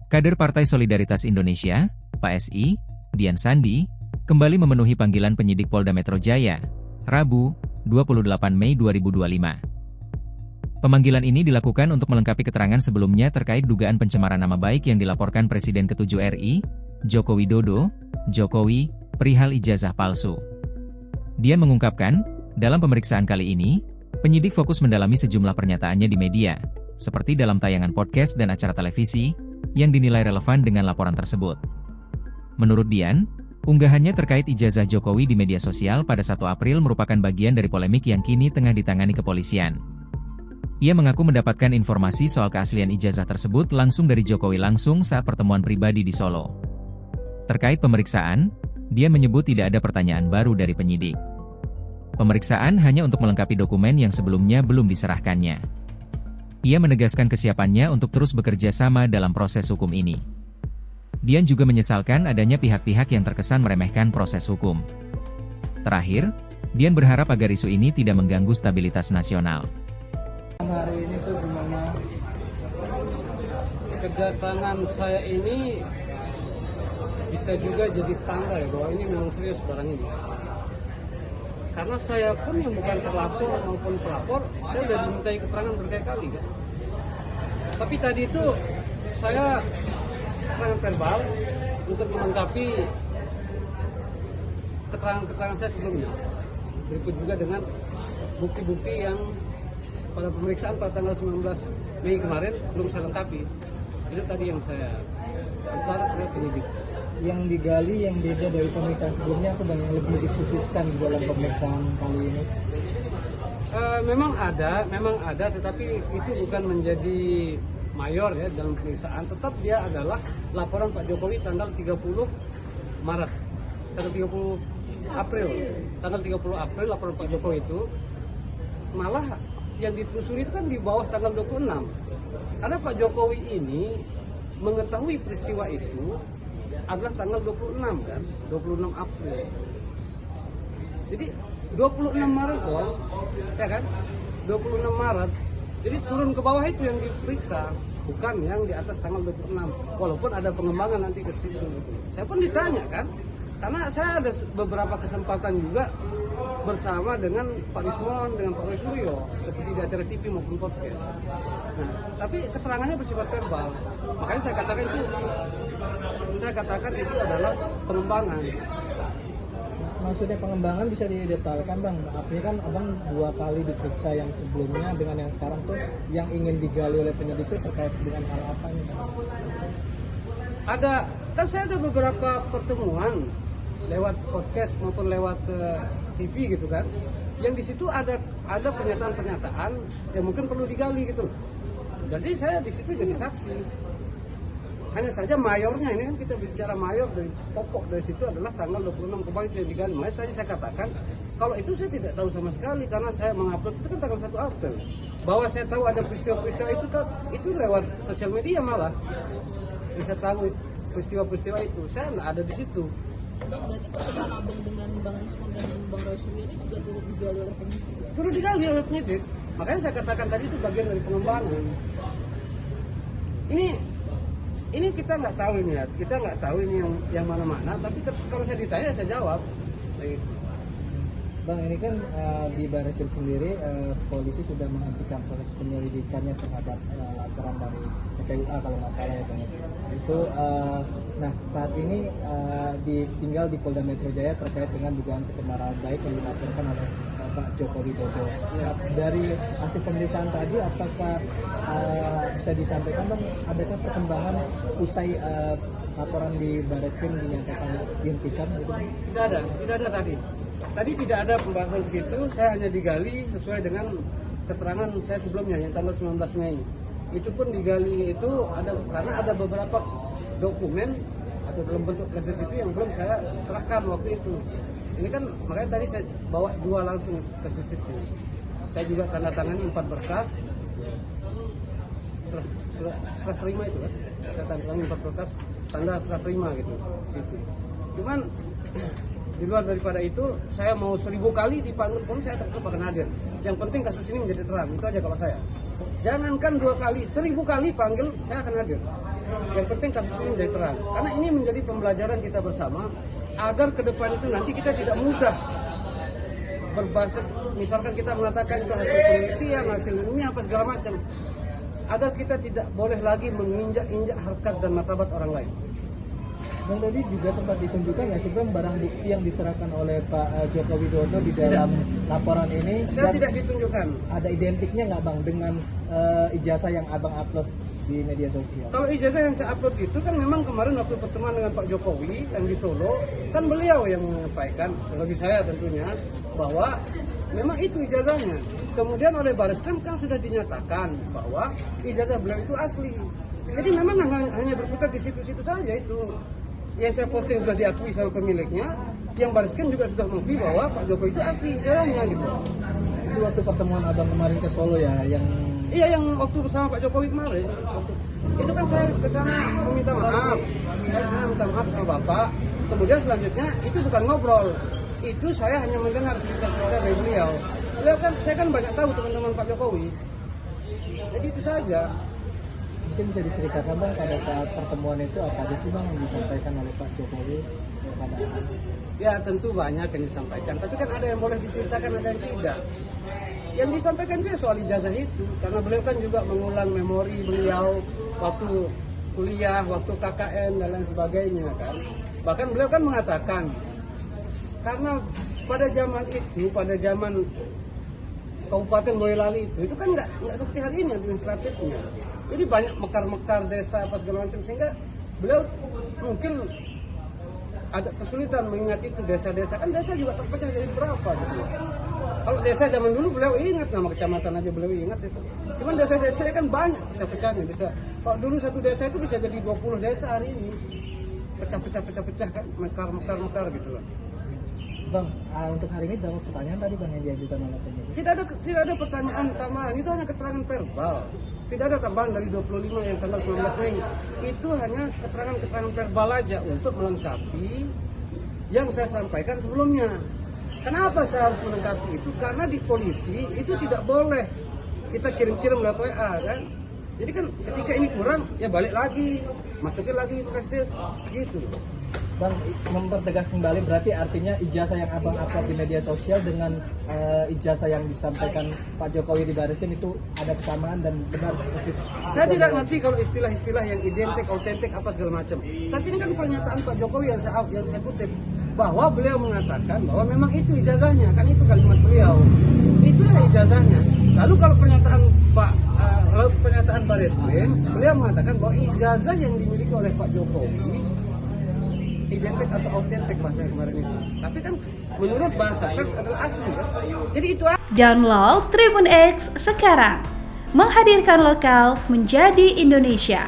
Kader Partai Solidaritas Indonesia, PSI, Dian Sandi, kembali memenuhi panggilan penyidik Polda Metro Jaya, Rabu, 28 Mei 2025. Pemanggilan ini dilakukan untuk melengkapi keterangan sebelumnya terkait dugaan pencemaran nama baik yang dilaporkan Presiden ke-7 RI, Joko Widodo, Jokowi, perihal ijazah palsu. Dian mengungkapkan, dalam pemeriksaan kali ini, penyidik fokus mendalami sejumlah pernyataannya di media, seperti dalam tayangan podcast dan acara televisi, yang dinilai relevan dengan laporan tersebut. Menurut Dian, unggahannya terkait ijazah Jokowi di media sosial pada 1 April merupakan bagian dari polemik yang kini tengah ditangani kepolisian. Ia mengaku mendapatkan informasi soal keaslian ijazah tersebut langsung dari Jokowi langsung saat pertemuan pribadi di Solo. Terkait pemeriksaan, dia menyebut tidak ada pertanyaan baru dari penyidik. Pemeriksaan hanya untuk melengkapi dokumen yang sebelumnya belum diserahkannya. Ia menegaskan kesiapannya untuk terus bekerja sama dalam proses hukum ini. Dian juga menyesalkan adanya pihak-pihak yang terkesan meremehkan proses hukum. Terakhir, Dian berharap agar isu ini tidak mengganggu stabilitas nasional. Hari ini tuh gimana kedatangan saya ini bisa juga jadi tanda ya bahwa ini memang serius barang ini. Karena saya pun yang bukan terlapor maupun pelapor, saya sudah dimintai keterangan berkali-kali kan. Tapi tadi itu saya keterangan verbal untuk melengkapi keterangan-keterangan saya sebelumnya. Berikut juga dengan bukti-bukti yang pada pemeriksaan pada tanggal 19 Mei kemarin belum saya lengkapi. Itu tadi yang saya antar ke penyidik. Yang digali yang beda dari pemeriksaan sebelumnya atau yang lebih dikhususkan di dalam pemeriksaan kali ini? Memang ada, tetapi itu bukan menjadi mayor ya dalam pemeriksaan. Tetap dia adalah laporan Pak Jokowi tanggal 30 Maret, tanggal 30 April, tanggal 30 April laporan Pak Jokowi itu malah yang ditelusuri itu kan di bawah tanggal 26. Karena Pak Jokowi ini mengetahui peristiwa itu adalah tanggal 26 kan, 26 April. Jadi 26 Maret kok, ya kan? 26 Maret. Jadi turun ke bawah itu yang diperiksa, bukan yang di atas tanggal 26. Walaupun ada pengembangan nanti ke situ. Saya pun ditanya kan, karena saya ada beberapa kesempatan juga bersama dengan Pak Rismon, dengan Pak Roy Suryo, seperti di acara TV maupun podcast. Nah, tapi keterangannya bersifat verbal. Makanya saya katakan itu adalah pengembangan. Maksudnya pengembangan bisa didetailkan Bang? Artinya kan Abang 2 kali diperiksa yang sebelumnya dengan yang sekarang tuh yang ingin digali oleh penyidik itu terkait dengan hal apa nih? Kan saya ada beberapa pertemuan lewat podcast maupun lewat TV gitu kan, yang di situ ada pernyataan-pernyataan yang mungkin perlu digali gitu. Jadi saya di situ jadi saksi. Hanya saja mayornya ini kan kita bicara mayor dari pokok dari situ adalah tanggal 26 kemarin itu yang digali. Makanya tadi saya katakan kalau itu saya tidak tahu sama sekali karena saya mengupload itu kan tanggal 1 April. Bahwa saya tahu ada peristiwa-peristiwa itu lewat sosial media malah. Bisa tahu peristiwa-peristiwa itu. Saya nggak ada di situ. Berarti pertemuan Abang dengan Bang Rismon dan Bang Roy Suryo ini juga turut digali oleh penyidik? Turut digali oleh penyidik. Makanya saya katakan tadi itu bagian dari pengembangan. Ini kita nggak tahu ini ya, kita nggak tahu ini yang mana-mana. Tapi kalau saya ditanya saya jawab. Bang, ini kan di Barreskrim sendiri polisi sudah menghentikan proses penyelidikannya terhadap laporan dari PPUA kalau nggak salah ya Bang. Itu nah saat ini tinggal di Polda Metro Jaya terkait dengan dugaan pencemaran baik yang dilaporkan oleh Pak Joko Widodo. Nah, dari hasil pemeriksaan tadi apakah bisa disampaikan Bang, adakah perkembangan usai laporan di Barreskrim dinyatakan dihentikan gitu? Tidak ada tadi. Tadi tidak ada pembahasan di situ, saya hanya digali sesuai dengan keterangan saya sebelumnya yang tanggal 19 Mei. Itu pun digali itu karena ada beberapa dokumen atau dalam bentuk flash disk itu yang belum saya serahkan waktu itu. Ini kan makanya tadi saya bawa 2 langsung ke flash disk itu. Saya juga tanda tangani 4 berkas. Serah terima itu kan. Saya tanda tangani 4 berkas, tanda serah terima gitu. Situ. Cuman di luar daripada itu, saya mau 1000 kali dipanggil pun saya tetap akan hadir. Yang penting kasus ini menjadi terang, itu aja kalau saya. Jangankan 2 kali, 1000 kali panggil, saya akan hadir. Yang penting kasus ini menjadi terang. Karena ini menjadi pembelajaran kita bersama agar ke depan itu nanti kita tidak mudah berbasis, misalkan kita mengatakan itu hasil penelitian, hasil ini apa segala macam, agar kita tidak boleh lagi menginjak-injak harkat dan martabat orang lain. Dan tadi juga sempat ditunjukkan nggak sih Bang barang bukti yang diserahkan oleh Pak Joko Widodo di dalam laporan ini? Saya tidak ditunjukkan. Ada identiknya nggak Bang dengan ijazah yang Abang upload di media sosial? Kalau ijazah yang saya upload itu kan memang kemarin waktu pertemuan dengan Pak Jokowi yang di Solo, kan beliau yang menyampaikan, lebih saya tentunya, bahwa memang itu ijazahnya. Kemudian oleh Bareskrim kan sudah dinyatakan bahwa ijazah beliau itu asli. Jadi memang hanya berputar di situ-situ saja itu. Yang saya posting sudah diakui sama pemiliknya, yang Bareskrim juga sudah mengakui bahwa Pak Jokowi itu asli ijazahnya gitu. Itu waktu pertemuan Abang kemarin ke Solo ya, yang Iya, yang waktu bersama Pak Jokowi kemarin, itu kan saya ke sana meminta maaf. Saya minta maaf sama Bapak. Kemudian selanjutnya itu bukan ngobrol, itu saya hanya mendengar cerita-cerita dari beliau. Beliau kan, saya kan banyak tahu teman-teman Pak Jokowi. Jadi itu saja. mungkin bisa diceritakan Bang pada saat pertemuan itu apa aja sih Bang yang disampaikan oleh Pak Jokowi kepada Abang? Ya tentu banyak yang disampaikan, tapi kan ada yang boleh diceritakan, ada yang tidak. Yang disampaikan dia soal ijazah itu, karena beliau kan juga mengulang memori beliau waktu kuliah, waktu KKN dan lain sebagainya kan. Bahkan beliau kan mengatakan, karena pada zaman itu, pada zaman Kabupaten Boyolali itu kan nggak seperti hari ini administratifnya. Jadi banyak mekar-mekar desa apa segala macam, sehingga beliau mungkin agak kesulitan mengingat itu desa-desa, kan desa juga terpecah jadi berapa gitu. Kalau desa zaman dulu beliau ingat, nama kecamatan aja beliau ingat itu. Cuman desa-desa kan banyak pecah-pecahnya, bisa. Kalau dulu satu desa itu bisa jadi 20 desa hari ini. Pecah-pecah kan, mekar gitu lah. Bang, untuk hari ini berapa pertanyaan tadi Bang yang diajukan oleh penyidik? Tidak ada pertanyaan tambahan, itu hanya keterangan verbal. Tidak ada tambahan dari 25 yang tanggal 19 Mei. Itu hanya keterangan-keterangan verbal aja untuk melengkapi yang saya sampaikan sebelumnya. Kenapa saya harus melengkapi itu? Karena di polisi itu tidak boleh kita kirim-kirim lewat WA kan. Jadi kan ketika ini kurang, ya balik lagi, masukin lagi prestis gitu. Bang, mempertegas kembali berarti artinya ijazah yang Abang upload di media sosial dengan ijazah yang disampaikan Pak Jokowi di Bareskrim itu ada kesamaan dan benar persis. Saya tidak ngerti kalau istilah-istilah yang identik, autentik apa segala macam. Tapi ini kan pernyataan Pak Jokowi yang saya kutip, bahwa beliau mengatakan bahwa memang itu ijazahnya, kan itu kalimat beliau. Itulah ijazahnya. Lalu kalau pernyataan Bareskrim, beliau mengatakan bahwa ijazah yang dimiliki oleh Pak Jokowi identik atau autentik bahasa kemarin itu. Tapi kan menurut bahasa pers adalah asli ya. Jadi itu. Download Tribun X sekarang. Menghadirkan lokal menjadi Indonesia.